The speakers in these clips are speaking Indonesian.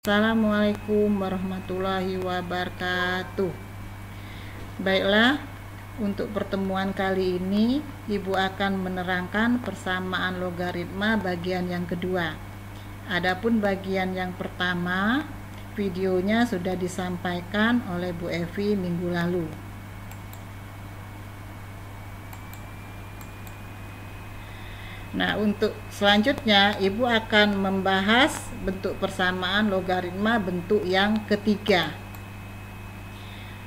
Assalamualaikum warahmatullahi wabarakatuh. Baiklah, untuk pertemuan kali ini Ibu akan menerangkan persamaan logaritma bagian yang kedua. Adapun bagian yang pertama, videonya sudah disampaikan oleh Bu Evi minggu lalu. Nah, untuk selanjutnya Ibu akan membahas bentuk persamaan logaritma bentuk yang ketiga.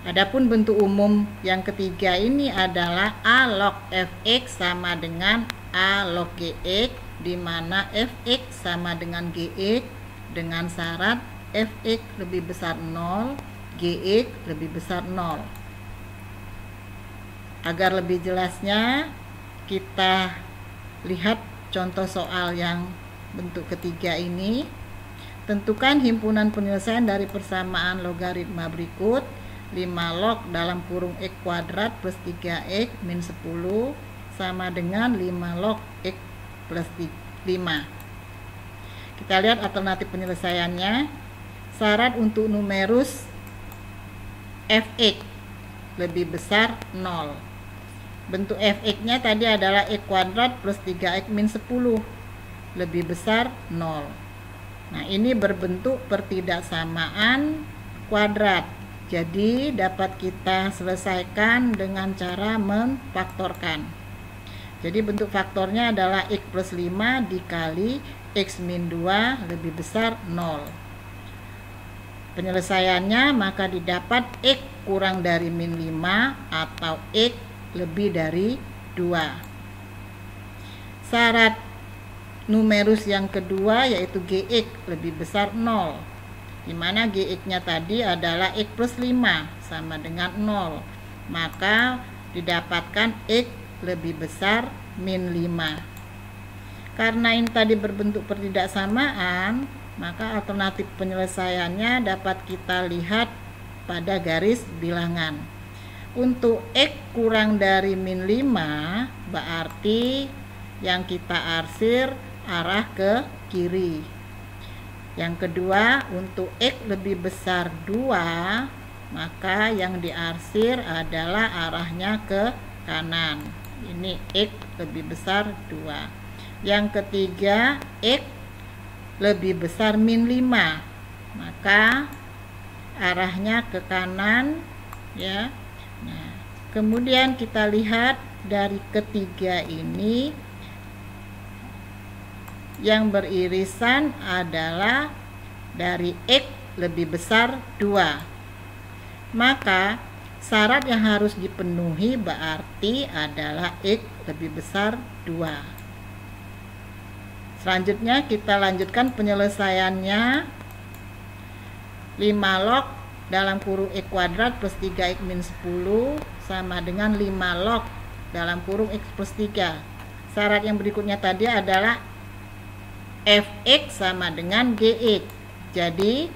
Adapun bentuk umum yang ketiga ini adalah A log fx sama dengan A log gx, di mana fx sama dengan gx dengan syarat fx lebih besar 0, gx lebih besar 0. Agar lebih jelasnya, kita lihat contoh soal yang bentuk ketiga ini. Tentukan himpunan penyelesaian dari persamaan logaritma berikut. 5 log dalam kurung x kuadrat plus 3x min 10 sama dengan 5 log x plus 5. Kita lihat alternatif penyelesaiannya. Syarat untuk numerus fx lebih besar 0. Bentuk fx-nya tadi adalah x kuadrat plus 3x min 10 lebih besar 0. Nah, ini berbentuk pertidaksamaan kuadrat. Jadi dapat kita selesaikan dengan cara memfaktorkan. Jadi bentuk faktornya adalah x plus 5 dikali x min 2 lebih besar 0. Penyelesaiannya maka didapat x kurang dari min 5 atau x lebih dari 2. Syarat numerus yang kedua yaitu gx lebih besar 0, di mana gx-nya tadi adalah x plus 5 sama dengan 0, maka didapatkan x lebih besar min 5. Karena ini tadi berbentuk pertidaksamaan, maka alternatif penyelesaiannya dapat kita lihat pada garis bilangan. Untuk x kurang dari min 5 berarti yang kita arsir arah ke kiri. Yang kedua, untuk x lebih besar 2, maka yang diarsir adalah arahnya ke kanan. Ini x lebih besar 2. Yang ketiga, x lebih besar min 5, maka arahnya ke kanan ya. Nah, kemudian kita lihat dari ketiga ini yang beririsan adalah dari x lebih besar 2. Maka syarat yang harus dipenuhi berarti adalah x lebih besar 2. Selanjutnya kita lanjutkan penyelesaiannya. 5 log dalam kurung x kuadrat plus 3x min 10 sama dengan 5 log dalam kurung x plus 3. Syarat yang berikutnya tadi adalah fx sama dengan gx. Jadi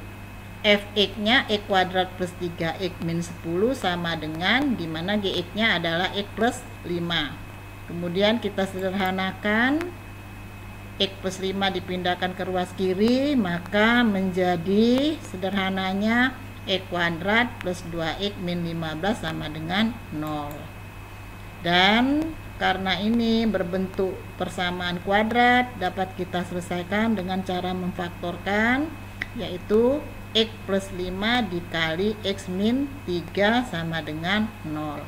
fx-nya x kuadrat plus 3x min 10 sama dengan, dimana gx-nya adalah x plus 5. Kemudian kita sederhanakan, x plus 5 dipindahkan ke ruas kiri, maka menjadi sederhananya x kuadrat plus 2x min 15 sama dengan 0. Dan karena ini berbentuk persamaan kuadrat, dapat kita selesaikan dengan cara memfaktorkan, yaitu x plus 5 dikali x min 3 sama dengan 0.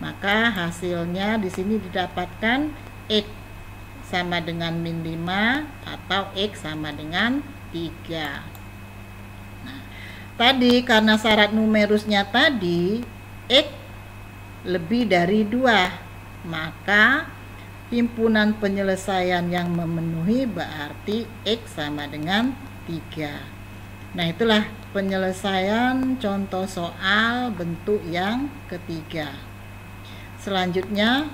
Maka hasilnya di sini didapatkan x sama dengan min 5 atau x sama dengan 3. Tadi karena syarat numerusnya tadi x lebih dari 2, maka himpunan penyelesaian yang memenuhi berarti x sama dengan 3. Nah, itulah penyelesaian contoh soal bentuk yang ketiga. Selanjutnya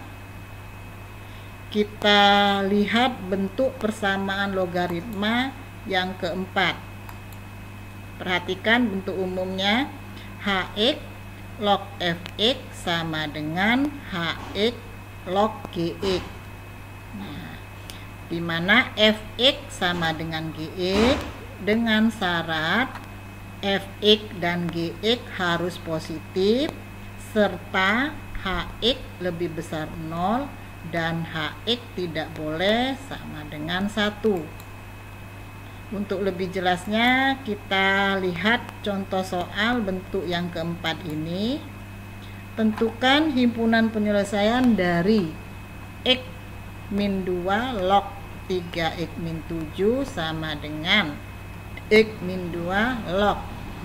kita lihat bentuk persamaan logaritma yang keempat. Perhatikan bentuk umumnya. Hx log fx sama dengan hx log gx. Nah, di mana fx sama dengan gx, dengan syarat fx dan gx harus positif serta hx lebih besar 0 dan hx tidak boleh sama dengan 1. Untuk lebih jelasnya kita lihat contoh soal bentuk yang keempat ini. Tentukan himpunan penyelesaian dari x min 2 log 3x min 7 sama dengan x min 2 log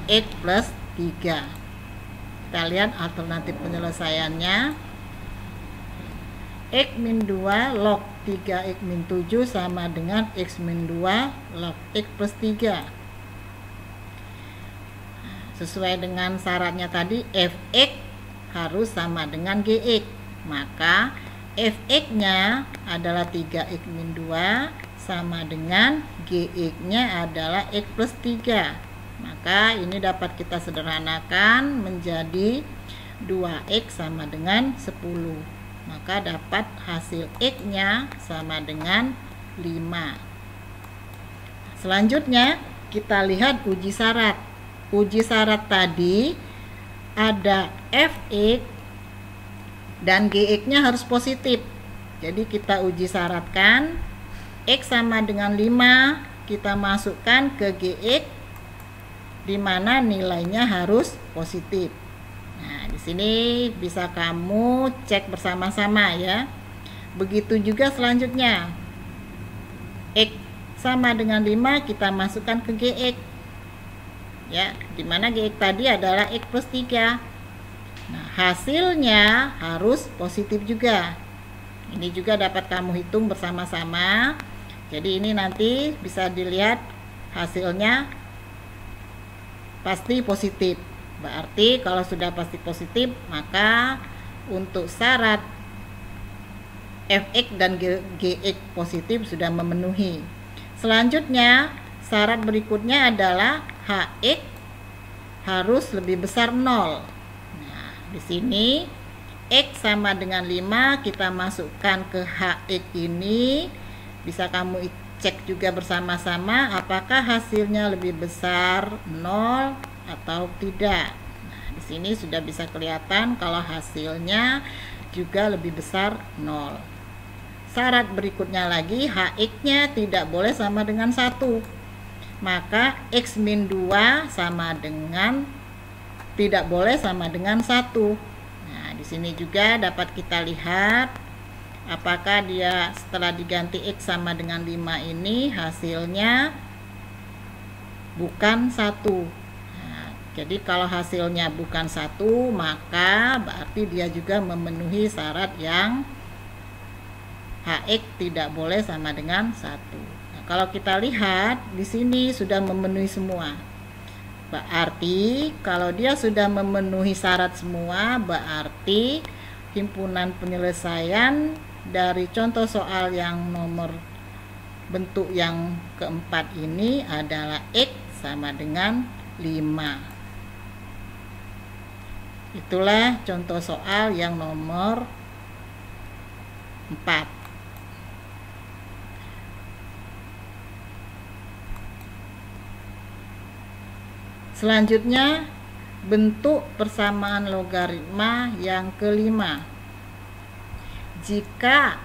x plus 3. Kita lihat alternatif penyelesaiannya. X min 2 log 3x min 7 sama dengan x min 2 log x plus 3. Sesuai dengan syaratnya tadi, fx harus sama dengan gx. Maka fx-nya adalah 3x min 2 sama dengan gx-nya adalah x plus 3. Maka ini dapat kita sederhanakan menjadi 2x sama dengan 10. Maka dapat hasil x-nya sama dengan 5. Selanjutnya kita lihat uji syarat. Uji syarat tadi ada fx dan gx-nya harus positif. Jadi kita uji syaratkan x sama dengan 5, kita masukkan ke gx di mana nilainya harus positif. Nah, di sini bisa kamu cek bersama-sama ya. Begitu juga selanjutnya. X sama dengan 5 kita masukkan ke gx. Ya, di mana gx tadi adalah x plus 3. Nah, hasilnya harus positif juga. Ini juga dapat kamu hitung bersama-sama. Jadi ini nanti bisa dilihat hasilnya pasti positif. Berarti kalau sudah pasti positif, maka untuk syarat fx dan gx positif sudah memenuhi. Selanjutnya, syarat berikutnya adalah hx harus lebih besar 0. Nah, di sini x sama dengan 5 kita masukkan ke hx ini. Bisa kamu cek juga bersama-sama apakah hasilnya lebih besar 0 atau tidak. Nah, di sini sudah bisa kelihatan kalau hasilnya juga lebih besar 0. Syarat berikutnya lagi, hx-nya tidak boleh sama dengan 1. Maka x min 2 sama dengan tidak boleh sama dengan 1. Nah, di sini juga dapat kita lihat apakah dia setelah diganti x sama dengan 5 ini hasilnya bukan 1. Jadi kalau hasilnya bukan 1, maka berarti dia juga memenuhi syarat yang hx tidak boleh sama dengan 1. Nah, kalau kita lihat di sini sudah memenuhi semua. Berarti kalau dia sudah memenuhi syarat semua, berarti himpunan penyelesaian dari contoh soal yang nomor bentuk yang keempat ini adalah x sama dengan 5. Itulah contoh soal yang nomor 4. Selanjutnya, bentuk persamaan logaritma yang kelima. Jika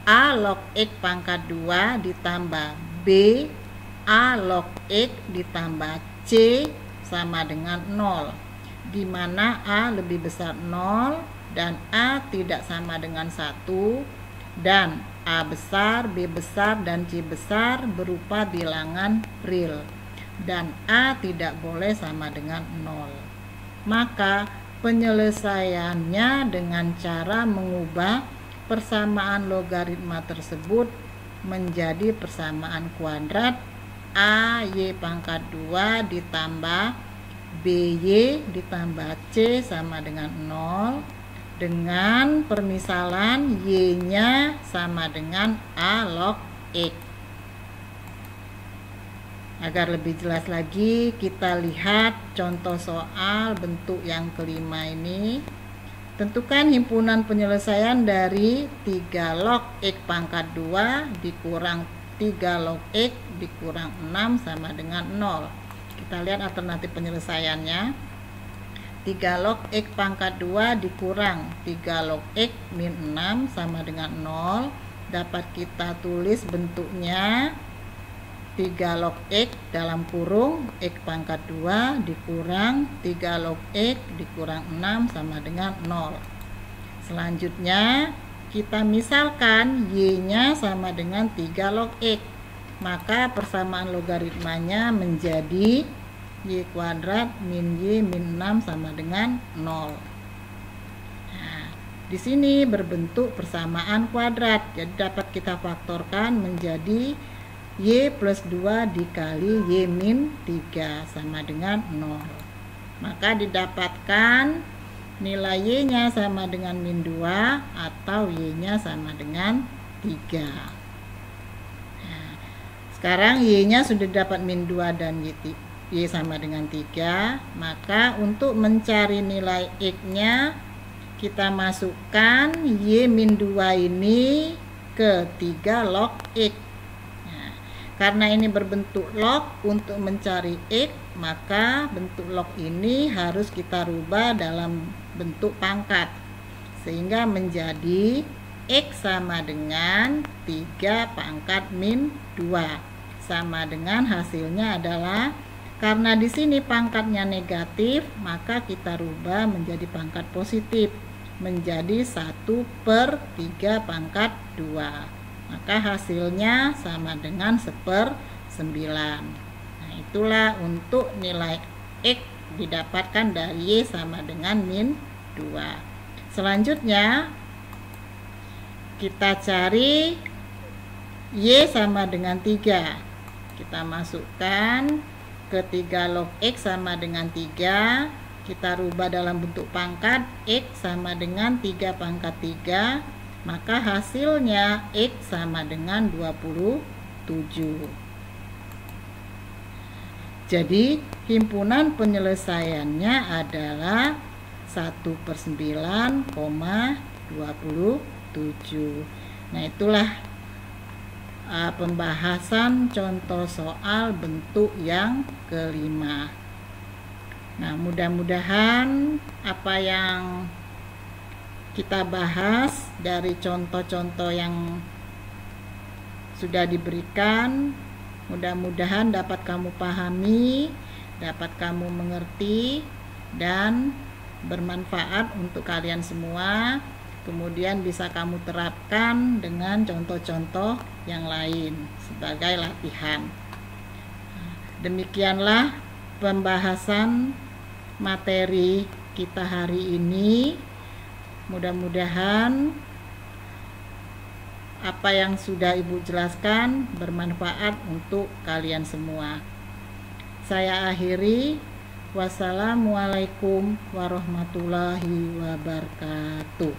A log x pangkat 2 ditambah B A log x ditambah C sama dengan 0, di mana A lebih besar 0 dan A tidak sama dengan 1, dan A besar, B besar, dan C besar berupa bilangan real, dan A tidak boleh sama dengan 0. Maka penyelesaiannya dengan cara mengubah persamaan logaritma tersebut menjadi persamaan kuadrat AY pangkat 2 ditambah BY ditambah C sama dengan 0, dengan permisalan Y-nya sama dengan A log X. Agar lebih jelas lagi, kita lihat contoh soal bentuk yang kelima ini. Tentukan himpunan penyelesaian dari 3 log X pangkat 2 dikurang 3 log X dikurang 6 sama dengan 0. Kita lihat alternatif penyelesaiannya. 3 log X pangkat 2 dikurang 3 log X min 6 sama dengan 0. Dapat kita tulis bentuknya 3 log X dalam kurung X pangkat 2 dikurang 3 log X dikurang 6 sama dengan 0. Selanjutnya kita misalkan Y-nya sama dengan 3 log X, maka persamaan logaritmanya menjadi Y kuadrat min Y min 6 sama dengan 0. Nah, di sini berbentuk persamaan kuadrat, jadi dapat kita faktorkan menjadi Y plus 2 dikali Y min 3 sama dengan 0. Maka didapatkan nilai Y-nya sama dengan min 2 atau Y-nya sama dengan 3. Nah, sekarang Y-nya sudah dapat min 2 dan Y sama dengan 3. Maka untuk mencari nilai X-nya kita masukkan Y min 2 ini ke 3 log X. Karena ini berbentuk log, untuk mencari X, maka bentuk log ini harus kita rubah dalam bentuk pangkat. Sehingga menjadi X sama dengan 3 pangkat min 2. Sama dengan hasilnya adalah, karena di sini pangkatnya negatif, maka kita rubah menjadi pangkat positif. Menjadi 1/3 pangkat 2. Maka hasilnya sama dengan 1/9. Nah, itulah untuk nilai X didapatkan dari Y sama dengan min 2. Selanjutnya kita cari Y sama dengan 3. Kita masukkan ke 3 log X sama dengan 3. Kita rubah dalam bentuk pangkat, X sama dengan 3 pangkat 3. Maka hasilnya X sama dengan 27. Jadi himpunan penyelesaiannya adalah 1/9,27. Nah, itulah pembahasan contoh soal bentuk yang kelima. Nah, mudah-mudahan apa yang kita bahas dari contoh-contoh yang sudah diberikan, mudah-mudahan dapat kamu pahami, dapat kamu mengerti, dan bermanfaat untuk kalian semua. Kemudian bisa kamu terapkan dengan contoh-contoh yang lain sebagai latihan. Demikianlah pembahasan materi kita hari ini. Mudah-mudahan apa yang sudah Ibu jelaskan bermanfaat untuk kalian semua. Saya akhiri. Wassalamualaikum warahmatullahi wabarakatuh.